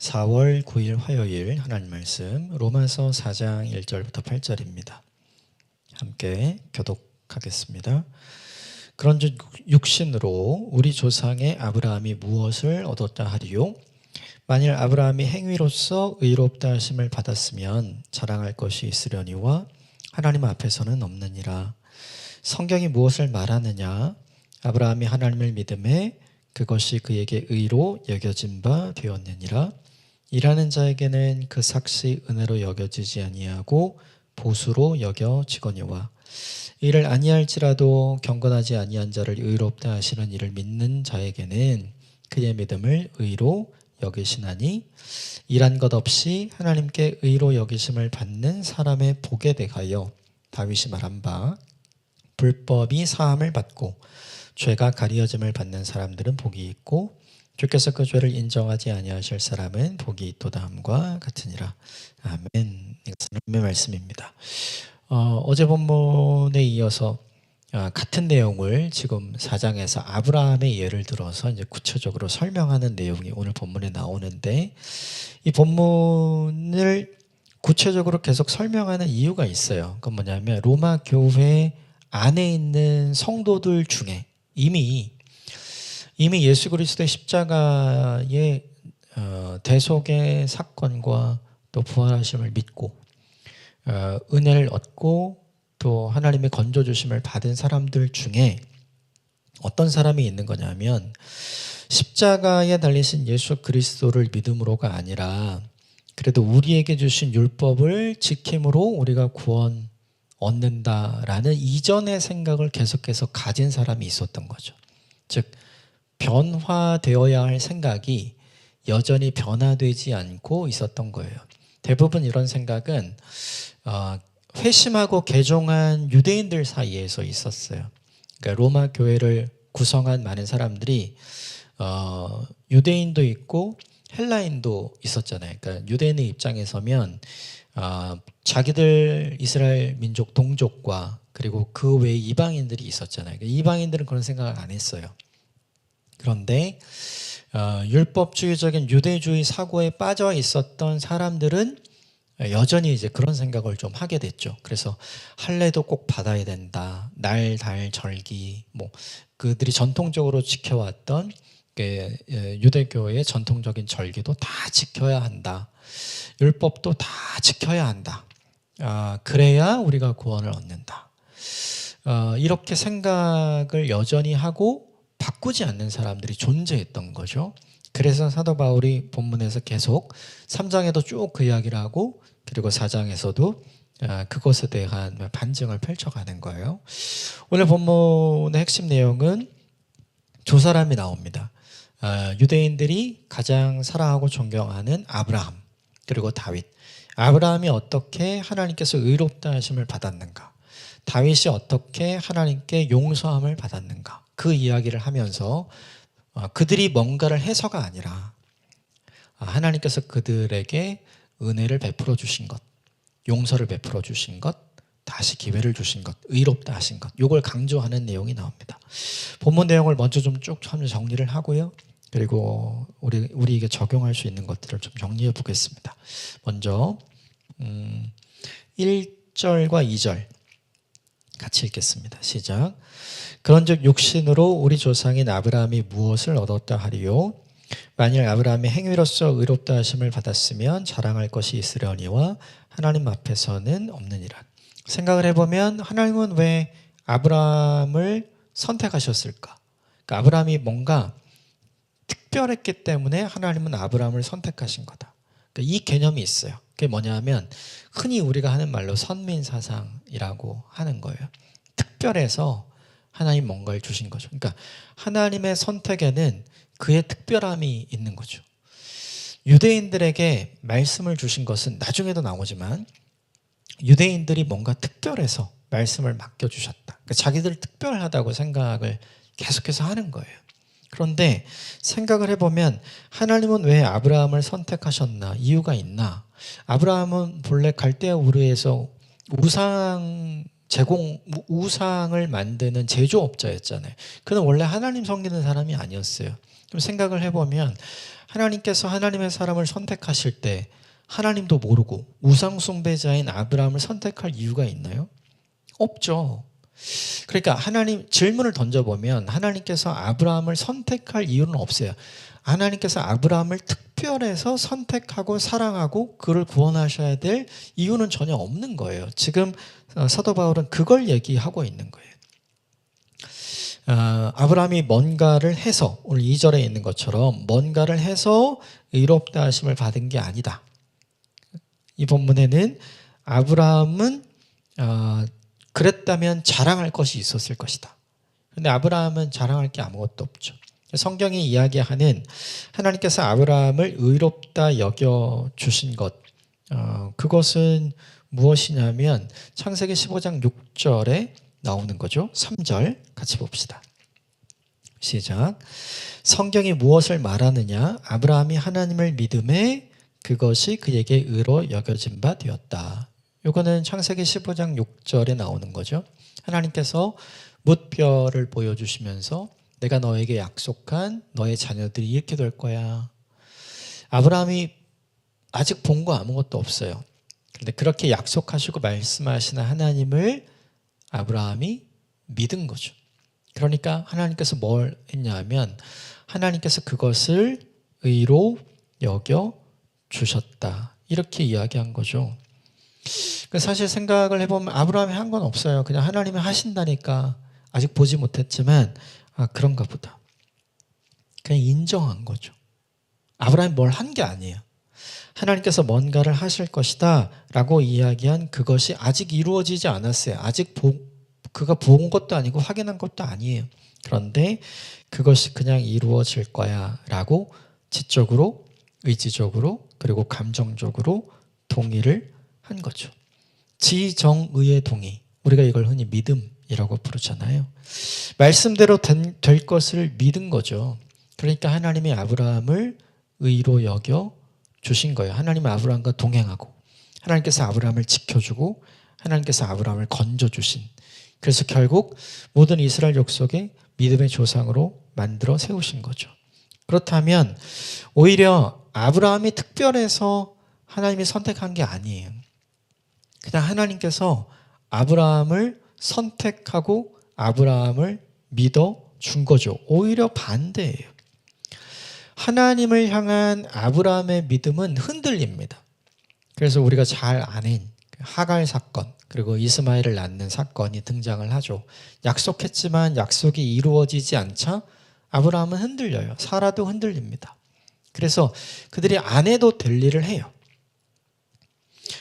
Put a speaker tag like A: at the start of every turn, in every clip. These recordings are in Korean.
A: 4월 9일 화요일 하나님 말씀 로마서 4장 1절부터 8절입니다. 함께 교독하겠습니다. 그런즉 육신으로 우리 조상의 아브라함이 무엇을 얻었다 하리요? 만일 아브라함이 행위로서 의롭다 하심을 받았으면 자랑할 것이 있으려니와 하나님 앞에서는 없느니라. 성경이 무엇을 말하느냐? 아브라함이 하나님을 믿음에 그것이 그에게 의로 여겨진 바 되었느니라. 일하는 자에게는 그 삭시 은혜로 여겨지지 아니하고 보수로 여겨지거니와 이를 아니할지라도 경건하지 아니한 자를 의롭다 하시는 이를 믿는 자에게는 그의 믿음을 의로 여기시나니 일한 것 없이 하나님께 의로 여기심을 받는 사람의 복에 대하여 다윗이 말한 바 불법이 사함을 받고 죄가 가리어짐을 받는 사람들은 복이 있고 주께서 그 죄를 인정하지 아니하실 사람은 복이 있도다 함과 같으니라. 아멘. 이것은 하나님의 말씀입니다. 어제 본문에 이어서 같은 내용을 지금 4장에서 아브라함의 예를 들어서 이제 구체적으로 설명하는 내용이 오늘 본문에 나오는데 이 본문을 구체적으로 계속 설명하는 이유가 있어요. 그건 뭐냐면 로마 교회 안에 있는 성도들 중에 이미 예수 그리스도의 십자가의 대속의 사건과 또 부활하심을 믿고 은혜를 얻고 또 하나님의 건져주심을 받은 사람들 중에 어떤 사람이 있는 거냐면 십자가에 달리신 예수 그리스도를 믿음으로가 아니라 그래도 우리에게 주신 율법을 지킴으로 우리가 구원 얻는다라는 이전의 생각을 계속해서 가진 사람이 있었던 거죠. 즉 변화되어야 할 생각이 여전히 변화되지 않고 있었던 거예요. 대부분 이런 생각은 회심하고 개종한 유대인들 사이에서 있었어요. 그러니까 로마 교회를 구성한 많은 사람들이 유대인도 있고 헬라인도 있었잖아요. 그러니까 유대인의 입장에 서면 자기들 이스라엘 민족 동족과 그리고 그 외에 이방인들이 있었잖아요. 그러니까 이방인들은 그런 생각을 안 했어요. 그런데 율법주의적인 유대주의 사고에 빠져 있었던 사람들은 여전히 이제 그런 생각을 좀 하게 됐죠. 그래서 할례도 꼭 받아야 된다. 날, 달, 절기, 그들이 전통적으로 지켜왔던 유대교의 전통적인 절기도 다 지켜야 한다. 율법도 다 지켜야 한다. 그래야 우리가 구원을 얻는다. 이렇게 생각을 여전히 하고 바꾸지 않는 사람들이 존재했던 거죠. 그래서 사도 바울이 본문에서 계속 3장에도 쭉 그 이야기를 하고 그리고 4장에서도 그것에 대한 반증을 펼쳐가는 거예요. 오늘 본문의 핵심 내용은 두 사람이 나옵니다. 유대인들이 가장 사랑하고 존경하는 아브라함 그리고 다윗. 아브라함이 어떻게 하나님께서 의롭다 하심을 받았는가, 다윗이 어떻게 하나님께 용서함을 받았는가, 그 이야기를 하면서 그들이 뭔가를 해서가 아니라 하나님께서 그들에게 은혜를 베풀어 주신 것, 용서를 베풀어 주신 것, 다시 기회를 주신 것, 의롭다 하신 것, 이걸 강조하는 내용이 나옵니다. 본문 내용을 먼저 좀 쭉 정리를 하고요. 그리고 우리에게 적용할 수 있는 것들을 좀 정리해 보겠습니다. 먼저 1절과 2절 같이 읽겠습니다. 시작. 그런즉 육신으로 우리 조상인 아브라함이 무엇을 얻었다 하리요? 만일 아브라함이 행위로서 의롭다 하심을 받았으면 자랑할 것이 있으려니와 하나님 앞에서는 없느니라. 생각을 해보면 하나님은 왜 아브라함을 선택하셨을까? 그러니까 아브라함이 뭔가 특별했기 때문에 하나님은 아브라함을 선택하신 거다. 그러니까 이 개념이 있어요. 그게 뭐냐면 흔히 우리가 하는 말로 선민사상이라고 하는 거예요. 특별해서 하나님 뭔가를 주신 거죠. 그러니까 하나님의 선택에는 그의 특별함이 있는 거죠. 유대인들에게 말씀을 주신 것은 나중에도 나오지만 유대인들이 뭔가 특별해서 말씀을 맡겨주셨다. 그러니까 자기들 특별하다고 생각을 계속해서 하는 거예요. 그런데 생각을 해보면 하나님은 왜 아브라함을 선택하셨나? 이유가 있나? 아브라함은 본래 갈대아 우르에서 우상을 만드는 제조업자였잖아요. 그는 원래 하나님 섬기는 사람이 아니었어요. 좀 생각을 해보면 하나님께서 하나님의 사람을 선택하실 때 하나님도 모르고 우상 숭배자인 아브라함을 선택할 이유가 있나요? 없죠. 그러니까 하나님 질문을 던져보면 하나님께서 아브라함을 선택할 이유는 없어요. 하나님께서 아브라함을 특별해서 선택하고 사랑하고 그를 구원하셔야 될 이유는 전혀 없는 거예요. 지금 사도 바울은 그걸 얘기하고 있는 거예요. 아브라함이 뭔가를 해서 오늘 2절에 있는 것처럼 뭔가를 해서 의롭다 하심을 받은 게 아니다. 이 본문에는 아브라함은 그랬다면 자랑할 것이 있었을 것이다. 그런데 아브라함은 자랑할 게 아무것도 없죠. 성경이 이야기하는 하나님께서 아브라함을 의롭다 여겨주신 것, 그것은 무엇이냐면 창세기 15장 6절에 나오는 거죠. 3절 같이 봅시다. 시작. 성경이 무엇을 말하느냐? 아브라함이 하나님을 믿음에 그것이 그에게 의로 여겨진 바 되었다. 이거는 창세기 15장 6절에 나오는 거죠. 하나님께서 뭇별을 보여주시면서 내가 너에게 약속한 너의 자녀들이 이렇게 될 거야. 아브라함이 아직 본 거 아무것도 없어요. 그런데 그렇게 약속하시고 말씀하시는 하나님을 아브라함이 믿은 거죠. 그러니까 하나님께서 뭘 했냐면 하나님께서 그것을 의로 여겨 주셨다. 이렇게 이야기한 거죠. 사실 생각을 해보면 아브라함이 한 건 없어요. 그냥 하나님이 하신다니까 아직 보지 못했지만 그런가 보다. 그냥 인정한 거죠. 아브라함이 뭘 한 게 아니에요. 하나님께서 뭔가를 하실 것이다 라고 이야기한 그것이 아직 이루어지지 않았어요. 아직 그가 본 것도 아니고 확인한 것도 아니에요. 그런데 그것이 그냥 이루어질 거야 라고 지적으로, 의지적으로, 그리고 감정적으로 동의를 한 거죠. 지정의의 동의. 우리가 이걸 흔히 믿음이라고 부르잖아요. 말씀대로 될 것을 믿은 거죠. 그러니까 하나님이 아브라함을 의로 여겨 주신 거예요. 하나님은 아브라함과 동행하고 하나님께서 아브라함을 지켜주고 하나님께서 아브라함을 건져주신, 그래서 결국 모든 이스라엘 족속의 믿음의 조상으로 만들어 세우신 거죠. 그렇다면 오히려 아브라함이 특별해서 하나님이 선택한 게 아니에요. 그냥 하나님께서 아브라함을 선택하고 아브라함을 믿어준 거죠. 오히려 반대예요. 하나님을 향한 아브라함의 믿음은 흔들립니다. 그래서 우리가 잘 아는 하갈 사건, 그리고 이스마엘을 낳는 사건이 등장을 하죠. 약속했지만 약속이 이루어지지 않자 아브라함은 흔들려요. 사라도 흔들립니다. 그래서 그들이 안 해도 될 일을 해요.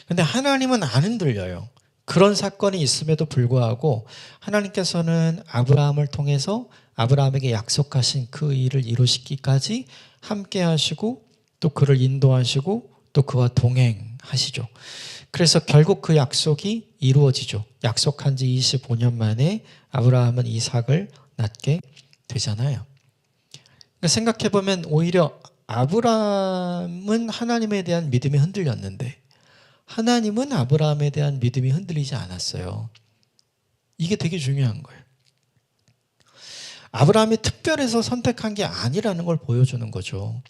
A: 근데 하나님은 안 흔들려요. 그런 사건이 있음에도 불구하고 하나님께서는 아브라함을 통해서 아브라함에게 약속하신 그 일을 이루시기까지 함께 하시고 또 그를 인도하시고 또 그와 동행하시죠. 그래서 결국 그 약속이 이루어지죠. 약속한 지 25년 만에 아브라함은 이삭을 낳게 되잖아요. 그러니까 생각해보면 오히려 아브라함은 하나님에 대한 믿음이 흔들렸는데 하나님은 아브라함에 대한 믿음이 흔들리지 않았어요. 이게 되게 중요한 거예요. 아브라함이 특별해서 선택한 게 아니라는 걸 보여주는 거죠.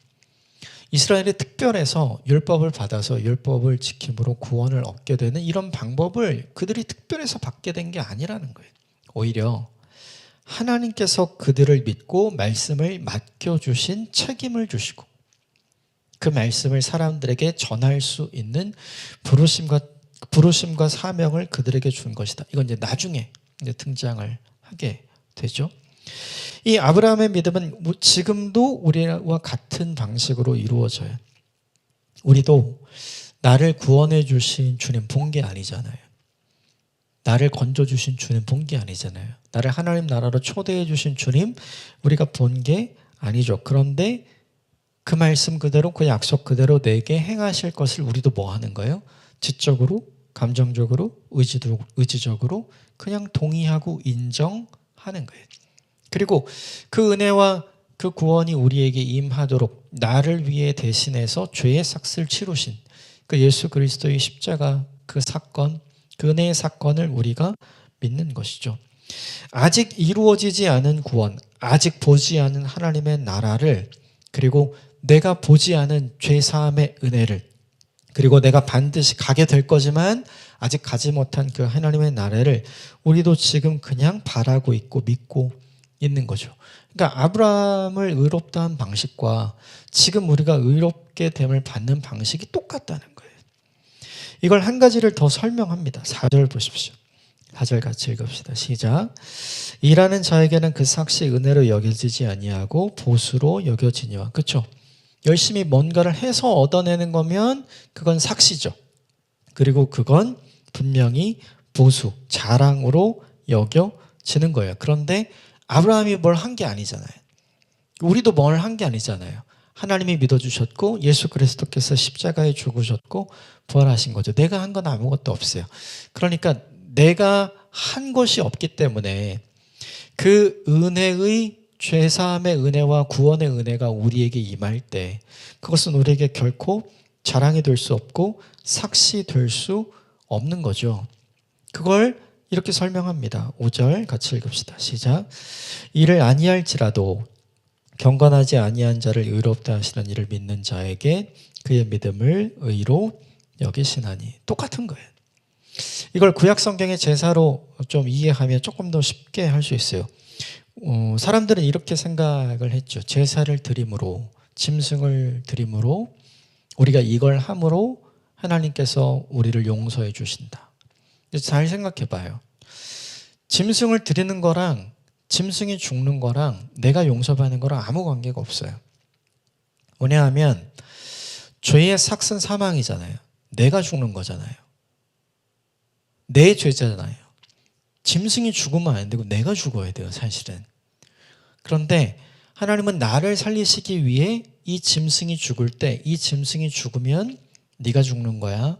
A: 이스라엘이 특별해서 율법을 받아서 율법을 지킴으로 구원을 얻게 되는 이런 방법을 그들이 특별해서 받게 된 게 아니라는 거예요. 오히려 하나님께서 그들을 믿고 말씀을 맡겨주신 책임을 주시고 그 말씀을 사람들에게 전할 수 있는 부르심과 사명을 그들에게 준 것이다. 이건 이제 나중에 등장을 하게 되죠. 이 아브라함의 믿음은 지금도 우리와 같은 방식으로 이루어져요. 우리도 나를 구원해 주신 주님 본 게 아니잖아요. 나를 건져 주신 주님 본 게 아니잖아요. 나를 하나님 나라로 초대해 주신 주님 우리가 본 게 아니죠. 그런데 그 말씀 그대로 그 약속 그대로 내게 행하실 것을 우리도 뭐 하는 거예요? 지적으로, 감정적으로, 의지적으로 그냥 동의하고 인정하는 거예요. 그리고 그 은혜와 그 구원이 우리에게 임하도록 나를 위해 대신해서 죄의 삭슬 치루신 그 예수 그리스도의 십자가 그 사건, 그 은혜의 사건을 우리가 믿는 것이죠. 아직 이루어지지 않은 구원, 아직 보지 않은 하나님의 나라를, 그리고 내가 보지 않은 죄사함의 은혜를, 그리고 내가 반드시 가게 될 거지만 아직 가지 못한 그 하나님의 나라를 우리도 지금 그냥 바라고 있고 믿고 있는 거죠. 그러니까 아브라함을 의롭다 한 방식과 지금 우리가 의롭게 됨을 받는 방식이 똑같다는 거예요. 이걸 한 가지를 더 설명합니다. 4절 보십시오. 4절 같이 읽읍시다. 시작. 일하는 자에게는 그 삭시 은혜로 여겨지지 아니하고 보수로 여겨지니와. 그렇죠? 열심히 뭔가를 해서 얻어내는 거면 그건 삭시죠. 그리고 그건 분명히 보수, 자랑으로 여겨지는 거예요. 그런데 아브라함이 뭘 한 게 아니잖아요. 우리도 뭘 한 게 아니잖아요. 하나님이 믿어주셨고 예수 그리스도께서 십자가에 죽으셨고 부활하신 거죠. 내가 한 건 아무것도 없어요. 그러니까 내가 한 것이 없기 때문에 그 은혜의 죄사함의 은혜와 구원의 은혜가 우리에게 임할 때 그것은 우리에게 결코 자랑이 될 수 없고 삭시될 수 없는 거죠. 그걸 이렇게 설명합니다. 5절 같이 읽읍시다. 시작. 이를 아니할지라도 경건하지 아니한 자를 의롭다 하시는 이를 믿는 자에게 그의 믿음을 의로 여기시나니. 똑같은 거예요. 이걸 구약 성경의 제사로 좀 이해하면 조금 더 쉽게 할 수 있어요. 사람들은 이렇게 생각을 했죠. 제사를 드림으로, 짐승을 드림으로 우리가 이걸 함으로 하나님께서 우리를 용서해 주신다. 잘 생각해 봐요. 짐승을 드리는 거랑 짐승이 죽는 거랑 내가 용서받는 거랑 아무 관계가 없어요. 뭐냐 하면 죄의 삭은 사망이잖아요. 내가 죽는 거잖아요. 내 죄잖아요. 짐승이 죽으면 안 되고 내가 죽어야 돼요, 사실은. 그런데 하나님은 나를 살리시기 위해 이 짐승이 죽을 때 이 짐승이 죽으면 네가 죽는 거야.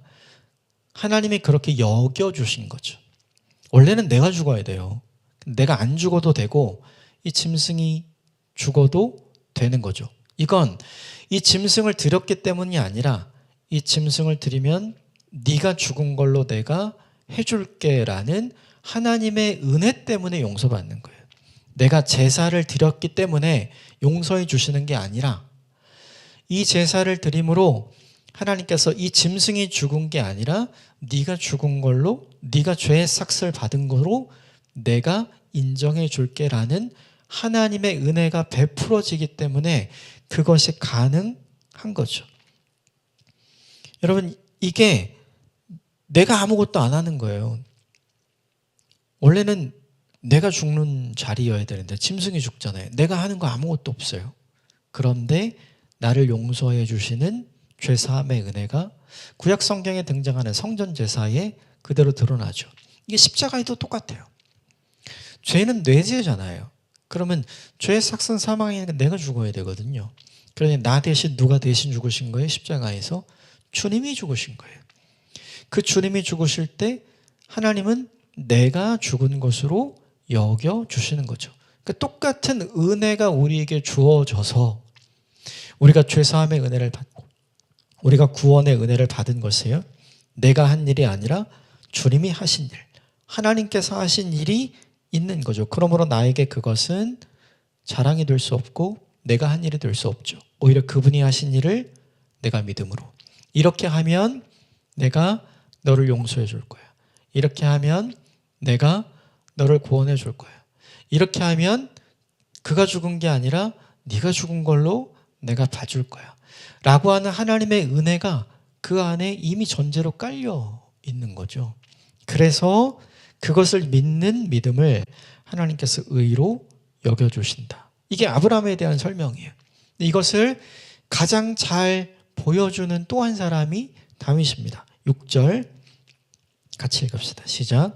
A: 하나님이 그렇게 여겨주신 거죠. 원래는 내가 죽어야 돼요. 내가 안 죽어도 되고 이 짐승이 죽어도 되는 거죠. 이건 이 짐승을 드렸기 때문이 아니라 이 짐승을 드리면 네가 죽은 걸로 내가 해줄게 라는 하나님의 은혜 때문에 용서받는 거예요. 내가 제사를 드렸기 때문에 용서해 주시는 게 아니라 이 제사를 드림으로 하나님께서 이 짐승이 죽은 게 아니라 네가 죽은 걸로, 네가 죄의 삭을 받은 거로 내가 인정해 줄게 라는 하나님의 은혜가 베풀어지기 때문에 그것이 가능한 거죠. 여러분, 이게 내가 아무것도 안 하는 거예요. 원래는 내가 죽는 자리여야 되는데 짐승이 죽잖아요. 내가 하는 거 아무것도 없어요. 그런데 나를 용서해 주시는 죄사함의 은혜가 구약 성경에 등장하는 성전 제사에 그대로 드러나죠. 이게 십자가에도 똑같아요. 죄는 뇌죄잖아요. 그러면 죄의 삭은 사망이니까 내가 죽어야 되거든요. 그러니 나 대신 누가 대신 죽으신 거예요? 십자가에서 주님이 죽으신 거예요. 그 주님이 죽으실 때 하나님은 내가 죽은 것으로 여겨주시는 거죠. 그러니까 똑같은 은혜가 우리에게 주어져서 우리가 죄사함의 은혜를 받고 우리가 구원의 은혜를 받은 것이에요. 내가 한 일이 아니라 주님이 하신 일, 하나님께서 하신 일이 있는 거죠. 그러므로 나에게 그것은 자랑이 될 수 없고 내가 한 일이 될 수 없죠. 오히려 그분이 하신 일을 내가 믿음으로, 이렇게 하면 내가 너를 용서해 줄 거야. 이렇게 하면 내가 너를 구원해 줄 거야. 이렇게 하면 그가 죽은 게 아니라 네가 죽은 걸로 내가 봐줄 거야. 라고 하는 하나님의 은혜가 그 안에 이미 전제로 깔려 있는 거죠. 그래서 그것을 믿는 믿음을 하나님께서 의로 여겨주신다. 이게 아브라함에 대한 설명이에요. 이것을 가장 잘 보여주는 또 한 사람이 다윗입니다. 6절 같이 읽읍시다. 시작.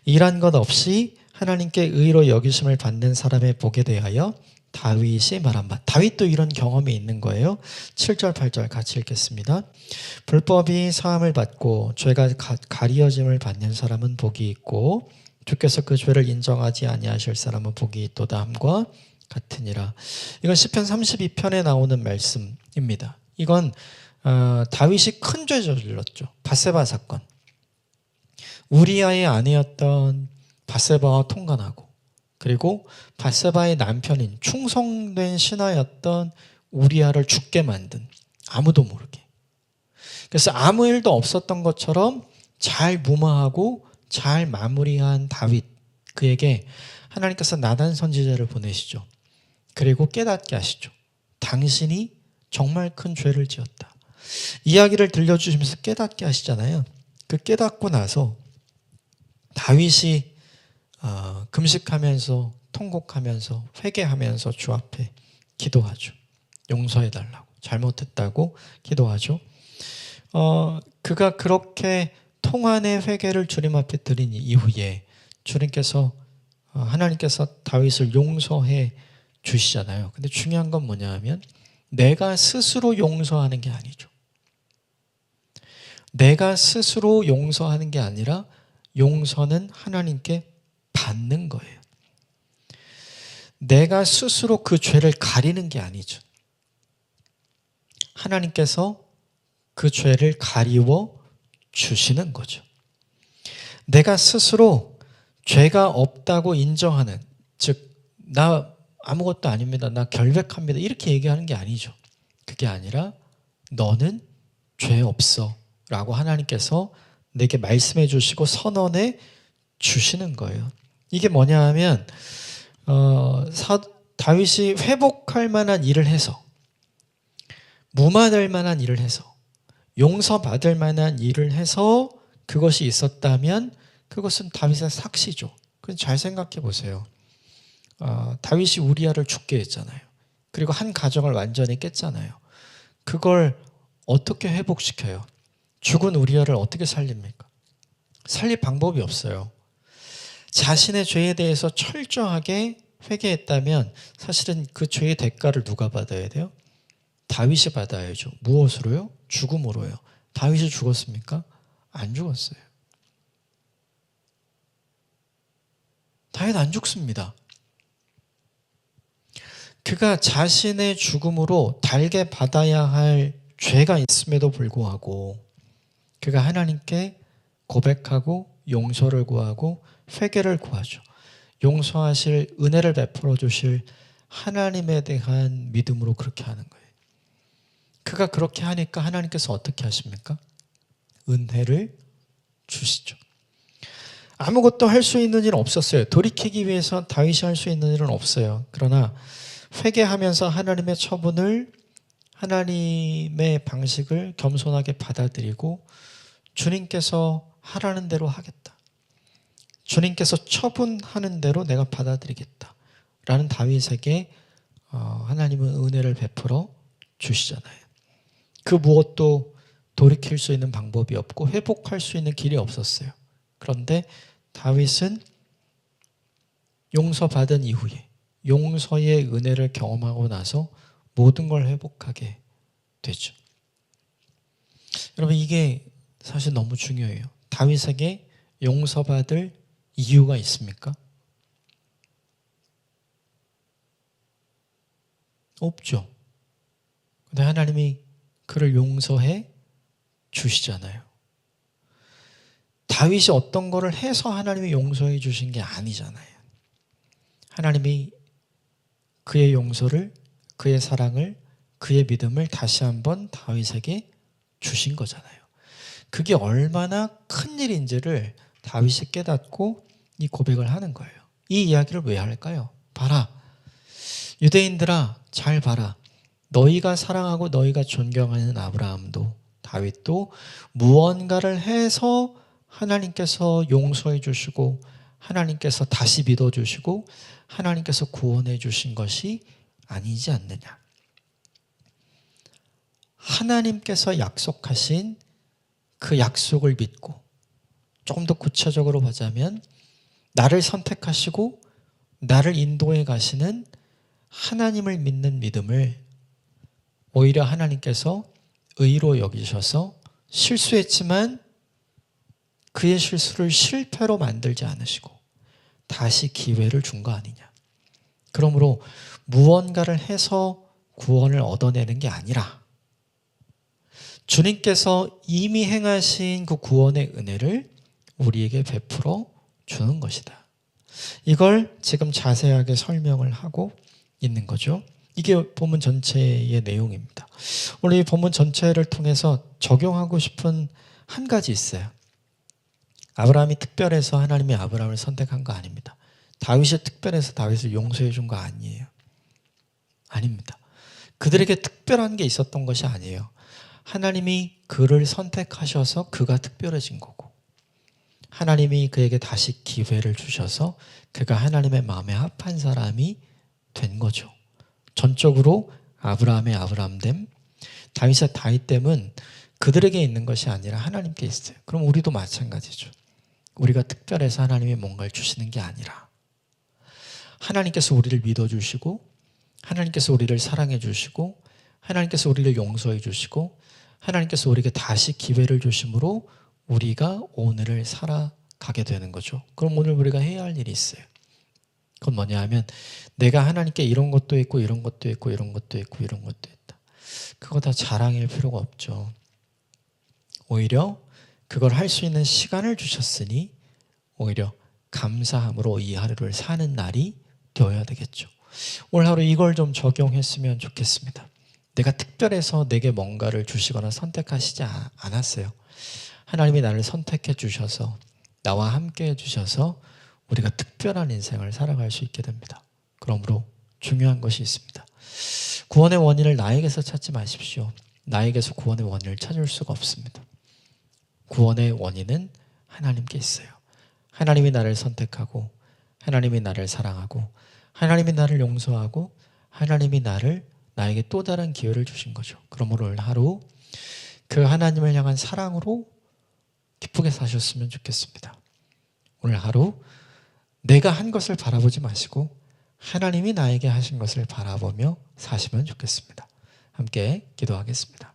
A: 일한 것 없이 하나님께 의로 여기심을 받는 사람의 복에 대하여 다윗이 말한 바. 다윗도 이런 경험이 있는 거예요. 7절 8절 같이 읽겠습니다. 불법이 사함을 받고 죄가 가리어짐을 받는 사람은 복이 있고 주께서 그 죄를 인정하지 아니하실 사람은 복이 있도다 함과 같으니라. 이건 시편 32편에 나오는 말씀입니다. 이건 다윗이 큰 죄 저질렀죠. 밧세바 사건. 우리아의 아내였던 밧세바와 통간하고, 그리고 밧세바의 남편인 충성된 신하였던 우리아를 죽게 만든, 아무도 모르게. 그래서 아무 일도 없었던 것처럼 잘 무마하고 잘 마무리한 다윗, 그에게 하나님께서 나단 선지자를 보내시죠. 그리고 깨닫게 하시죠. 당신이 정말 큰 죄를 지었다. 이야기를 들려주시면서 깨닫게 하시잖아요. 그 깨닫고 나서 다윗이 금식하면서 통곡하면서 회개하면서 주 앞에 기도하죠. 용서해달라고, 잘못했다고 기도하죠. 그가 그렇게 통한의 회개를 주님 앞에 드린 이후에 주님께서 하나님께서 다윗을 용서해 주시잖아요. 근데 중요한 건 뭐냐 하면 내가 스스로 용서하는 게 아니죠. 내가 스스로 용서하는 게 아니라 용서는 하나님께 받는 거예요. 내가 스스로 그 죄를 가리는 게 아니죠. 하나님께서 그 죄를 가리워 주시는 거죠. 내가 스스로 죄가 없다고 인정하는, 즉 나 아무것도 아닙니다, 나 결백합니다, 이렇게 얘기하는 게 아니죠. 그게 아니라 너는 죄 없어 라고 하나님께서 내게 말씀해 주시고 선언해 주시는 거예요. 이게 뭐냐 하면 다윗이 회복할 만한 일을 해서, 무마될 만한 일을 해서, 용서받을 만한 일을 해서 그것이 있었다면 그것은 다윗의 삭시죠. 잘 생각해 보세요. 다윗이 우리아를 죽게 했잖아요. 그리고 한 가정을 완전히 깼잖아요. 그걸 어떻게 회복시켜요? 죽은 우리아를 어떻게 살립니까? 살릴 방법이 없어요. 자신의 죄에 대해서 철저하게 회개했다면 사실은 그 죄의 대가를 누가 받아야 돼요? 다윗이 받아야죠. 무엇으로요? 죽음으로요. 다윗이 죽었습니까? 안 죽었어요. 다윗 안 죽습니다. 그가 자신의 죽음으로 달게 받아야 할 죄가 있음에도 불구하고 그가 하나님께 고백하고 용서를 구하고 회개를 구하죠. 용서하실 은혜를 베풀어 주실 하나님에 대한 믿음으로 그렇게 하는 거예요. 그가 그렇게 하니까 하나님께서 어떻게 하십니까? 은혜를 주시죠. 아무것도 할 수 있는 일은 없었어요. 돌이키기 위해서 다윗이 할 수 있는 일은 없어요. 그러나 회개하면서 하나님의 처분을, 하나님의 방식을 겸손하게 받아들이고 주님께서 하라는 대로 하겠다, 주님께서 처분하는 대로 내가 받아들이겠다 라는 다윗에게 하나님은 은혜를 베풀어 주시잖아요. 그 무엇도 돌이킬 수 있는 방법이 없고 회복할 수 있는 길이 없었어요. 그런데 다윗은 용서받은 이후에 용서의 은혜를 경험하고 나서 모든 걸 회복하게 되죠. 여러분, 이게 사실 너무 중요해요. 다윗에게 용서받을 이유가 있습니까? 없죠. 근데 하나님이 그를 용서해 주시잖아요. 다윗이 어떤 거를 해서 하나님이 용서해 주신 게 아니잖아요. 하나님이 그의 용서를, 그의 사랑을, 그의 믿음을 다시 한번 다윗에게 주신 거잖아요. 그게 얼마나 큰 일인지를 다윗이 깨닫고 이 고백을 하는 거예요. 이 이야기를 왜 할까요? 봐라, 유대인들아 잘 봐라, 너희가 사랑하고 너희가 존경하는 아브라함도 다윗도 무언가를 해서 하나님께서 용서해 주시고 하나님께서 다시 믿어주시고 하나님께서 구원해 주신 것이 아니지 않느냐. 하나님께서 약속하신 그 약속을 믿고, 조금 더 구체적으로 보자면 나를 선택하시고 나를 인도해 가시는 하나님을 믿는 믿음을 오히려 하나님께서 의로 여기셔서 실수했지만 그의 실수를 실패로 만들지 않으시고 다시 기회를 준 거 아니냐. 그러므로 무언가를 해서 구원을 얻어내는 게 아니라 주님께서 이미 행하신 그 구원의 은혜를 우리에게 베풀어 주는 것이다. 이걸 지금 자세하게 설명을 하고 있는 거죠. 이게 본문 전체의 내용입니다. 오늘 이 본문 전체를 통해서 적용하고 싶은 한 가지 있어요. 아브라함이 특별해서 하나님이 아브라함을 선택한 거 아닙니다. 다윗이 특별해서 다윗을 용서해 준 거 아니에요. 아닙니다. 그들에게 특별한 게 있었던 것이 아니에요. 하나님이 그를 선택하셔서 그가 특별해진 거고, 하나님이 그에게 다시 기회를 주셔서 그가 하나님의 마음에 합한 사람이 된 거죠. 전적으로 아브라함의 아브라함됨, 다윗의 다윗됨은 그들에게 있는 것이 아니라 하나님께 있어요. 그럼 우리도 마찬가지죠. 우리가 특별해서 하나님이 뭔가를 주시는 게 아니라 하나님께서 우리를 믿어주시고, 하나님께서 우리를 사랑해 주시고, 하나님께서 우리를 용서해 주시고, 하나님께서 우리에게 다시 기회를 주심으로 우리가 오늘을 살아가게 되는 거죠. 그럼 오늘 우리가 해야 할 일이 있어요. 그건 뭐냐 하면, 내가 하나님께 이런 것도 있고 이런 것도 있고 이런 것도 있고 이런 것도 있다, 그거 다 자랑일 필요가 없죠. 오히려 그걸 할 수 있는 시간을 주셨으니 오히려 감사함으로 이 하루를 사는 날이 되어야 되겠죠. 오늘 하루 이걸 좀 적용했으면 좋겠습니다. 내가 특별해서 내게 뭔가를 주시거나 선택하시지 않았어요. 하나님이 나를 선택해 주셔서, 나와 함께 해주셔서 우리가 특별한 인생을 살아갈 수 있게 됩니다. 그러므로 중요한 것이 있습니다. 구원의 원인을 나에게서 찾지 마십시오. 나에게서 구원의 원인을 찾을 수가 없습니다. 구원의 원인은 하나님께 있어요. 하나님이 나를 선택하고, 하나님이 나를 사랑하고, 하나님이 나를 용서하고, 하나님이 나에게 또 다른 기회를 주신 거죠. 그러므로 오늘 하루 그 하나님을 향한 사랑으로 기쁘게 사셨으면 좋겠습니다. 오늘 하루 내가 한 것을 바라보지 마시고 하나님이 나에게 하신 것을 바라보며 사시면 좋겠습니다. 함께 기도하겠습니다.